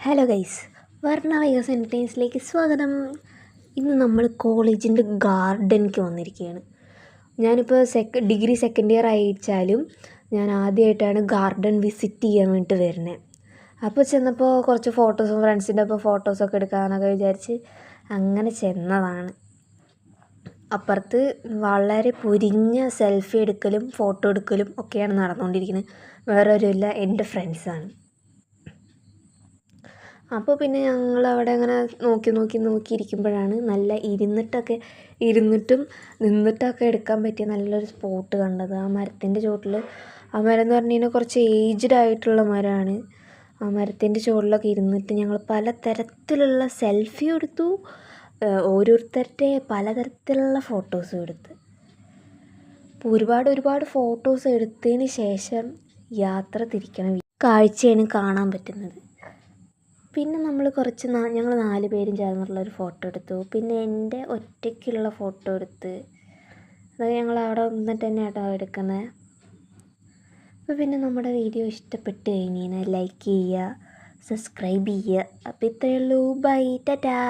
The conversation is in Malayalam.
ഹലോ ഗൈസ്, വർണ്ണ വൈഗസ് എൻ്റർടൈൻസിലേക്ക് സ്വാഗതം. ഇന്ന് നമ്മൾ കോളേജിൻ്റെ ഗാർഡനിലേക്ക് വന്നിരിക്കുകയാണ്. ഞാനിപ്പോൾ ഡിഗ്രി സെക്കൻഡ് ഇയർ അയച്ചാലും ഞാൻ ആദ്യമായിട്ടാണ് ഗാർഡൻ വിസിറ്റ് ചെയ്യാൻ വേണ്ടിയിട്ട് വരുന്നത്. അപ്പോൾ ചെന്നപ്പോൾ കുറച്ച് ഫോട്ടോസും ഫ്രണ്ട്സിൻ്റെ ഒപ്പം ഫോട്ടോസൊക്കെ എടുക്കാമെന്നൊക്കെ വിചാരിച്ച് അങ്ങനെ ചെന്നതാണ്. അപ്പുറത്ത് വളരെ പൊരിഞ്ഞ സെൽഫി എടുക്കലും ഫോട്ടോ എടുക്കലും ഒക്കെയാണ് നടന്നുകൊണ്ടിരിക്കുന്നത്. വേറെ ആരുമില്ല, എൻ്റെ ഫ്രണ്ട്സാണ്. അപ്പോൾ പിന്നെ ഞങ്ങളവിടെ അങ്ങനെ നോക്കിയിരിക്കുമ്പോഴാണ് നല്ല ഇരുന്നിട്ടും നിന്നിട്ടൊക്കെ എടുക്കാൻ പറ്റിയ നല്ലൊരു സ്പോട്ട് കണ്ടത്. ആ മരത്തിൻ്റെ ചോട്ടിൽ, ആ മരം എന്ന് പറഞ്ഞു കഴിഞ്ഞാൽ കുറച്ച് ഏജ്ഡ് ആയിട്ടുള്ള മരമാണ്. ആ മരത്തിൻ്റെ ചോട്ടിലൊക്കെ ഇരുന്നിട്ട് ഞങ്ങൾ പലതരത്തിലുള്ള സെൽഫിയും എടുത്തു, ഓരോരുത്തരുടെ പലതരത്തിലുള്ള ഫോട്ടോസും എടുത്ത്. അപ്പോൾ ഒരുപാട് ഫോട്ടോസ് എടുത്തതിന് ശേഷം യാത്ര തിരിക്കണം. കാഴ്ചയാണ് കാണാൻ പറ്റുന്നത്. പിന്നെ നമ്മൾ ഞങ്ങൾ 4 പേരും ചേർന്നിട്ടുള്ളൊരു ഫോട്ടോ എടുത്തു. പിന്നെ എൻ്റെ ഒറ്റയ്ക്കുള്ള ഫോട്ടോ എടുത്ത്. അത് ഞങ്ങൾ അവിടെ നിന്നിട്ട് തന്നെ കേട്ടോ എടുക്കുന്നത്. അപ്പോൾ പിന്നെ നമ്മുടെ വീഡിയോ ഇഷ്ടപ്പെട്ട് കഴിഞ്ഞാൽ ലൈക്ക് ചെയ്യുക, സബ്സ്ക്രൈബ് ചെയ്യുക. അപ്പോൾ ഇത്രയേ ഉള്ളൂ. ബൈ, ടാറ്റാ.